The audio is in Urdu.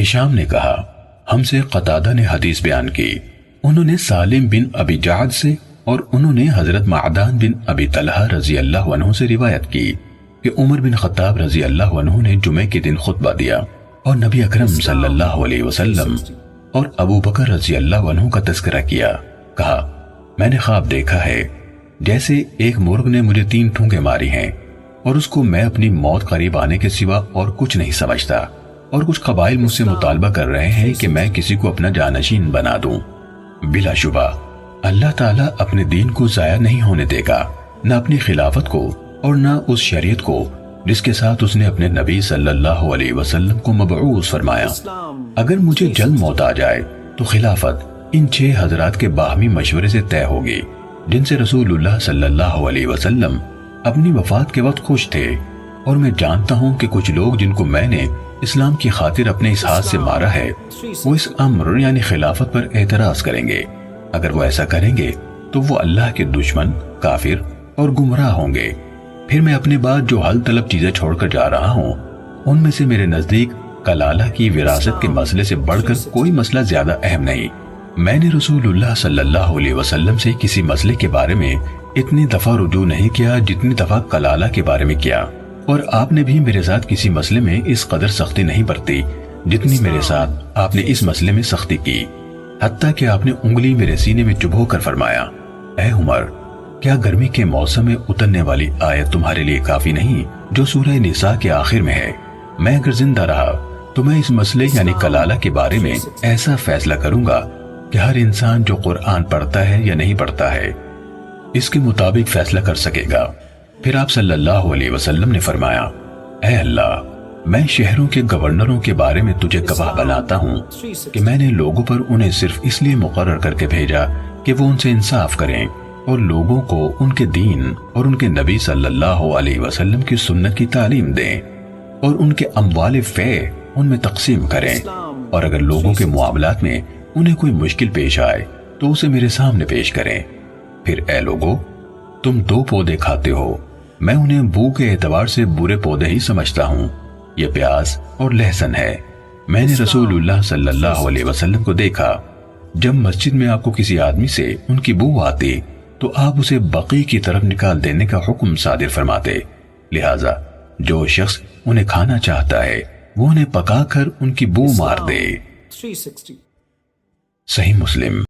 ہشام نے کہا ہم سے قتادہ نے حدیث بیان کی، انہوں نے سالم بن ابی جعد سے اور انہوں نے حضرت معدان بن ابی طلحہ رضی اللہ عنہ سے روایت کی کہ عمر بن خطاب رضی اللہ عنہ نے جمعے کے دن خطبہ دیا اور نبی اکرم صلی اللہ علیہ وسلم اور ابو بکر رضی اللہ عنہ کا تذکرہ کیا۔ کہا میں نے خواب دیکھا ہے جیسے ایک مرغ نے مجھے 3 ٹھونگے ماری ہیں اور اس کو میں اپنی موت قریب آنے کے سوا اور کچھ نہیں سمجھتا، اور کچھ قبائل مجھ سے مطالبہ کر رہے ہیں کہ میں کسی کو اپنا جانشین بنا دوں۔ بلا شبہ اللہ تعالیٰ اپنے دین کو ضائع نہیں ہونے دے گا، نہ اپنی خلافت کو اور نہ اس شریعت کو جس کے ساتھ اس نے اپنے نبی صلی اللہ علیہ وسلم کو مبعوث فرمایا۔ اگر مجھے جلد موت آ جائے تو خلافت ان 6 حضرات کے باہمی مشورے سے طے ہوگی جن سے رسول اللہ صلی اللہ علیہ وسلم اپنی وفات کے وقت خوش تھے، اور میں جانتا ہوں کہ کچھ لوگ جن کو میں نے اسلام کی خاطر اپنے اس ہاتھ سے مارا ہے وہ اس امر یعنی خلافت پر اعتراض کریں گے۔ اگر وہ ایسا کریں گے تو وہ اللہ کے دشمن، کافر اور گمراہ ہوں گے۔ پھر میں اپنے بعد جو حل طلب چیزیں چھوڑ کر جا رہا ہوں ان میں سے میرے نزدیک کلالہ کی وراثت کے مسئلے سے بڑھ کر کوئی مسئلہ زیادہ اہم نہیں۔ میں نے رسول اللہ صلی اللہ علیہ وسلم سے کسی مسئلے کے بارے میں اتنی دفعہ رجوع نہیں کیا جتنی دفعہ کلالہ کے بارے میں کیا، اور آپ نے بھی میرے ساتھ کسی مسئلے میں اس قدر سختی نہیں برتی جتنی میرے ساتھ آپ نے اس مسئلے میں سختی کی، حتیٰ کہ آپ نے انگلی میرے سینے میں چبھو کر فرمایا اے عمر، کیا گرمی کے موسم میں اترنے والی آیت تمہارے لیے کافی نہیں جو سورہ نساء کے آخر میں ہے؟ میں اگر زندہ رہا تو میں اس مسئلے یعنی کلالہ کے بارے میں ایسا فیصلہ کروں گا کہ ہر انسان جو قرآن پڑھتا ہے یا نہیں پڑھتا ہے اس کے مطابق فیصلہ کر سکے گا۔ پھر آپ صلی اللہ علیہ وسلم نے فرمایا اے اللہ، میں شہروں کے گورنروں کے بارے میں تجھے گواہ بناتا ہوں کہ میں نے لوگوں پر انہیں صرف اس لیے مقرر کر کے بھیجا کہ وہ ان سے انصاف کریں اور لوگوں کو ان کے دین اور ان کے نبی صلی اللہ علیہ وسلم کی سنت کی تعلیم دیں، اور ان کے اموال فے ان میں تقسیم کریں، اور اگر لوگوں کے معاملات میں انہیں کوئی مشکل پیش آئے تو اسے میرے سامنے پیش کریں۔ پھر اے لوگو، تم 2 پودے کھاتے ہو، میں انہیں بو کے اعتبار سے برے پودے ہی سمجھتا ہوں، یہ پیاز اور لہسن ہے۔ میں نے رسول اللہ صلی اللہ علیہ وسلم کو دیکھا جب مسجد میں آپ کو کسی آدمی سے ان کی بو آتی تو آپ اسے بقی کی طرف نکال دینے کا حکم صادر فرماتے، لہٰذا جو شخص انہیں کھانا چاہتا ہے وہ انہیں پکا کر ان کی بو مار دے۔ صحیح مسلم۔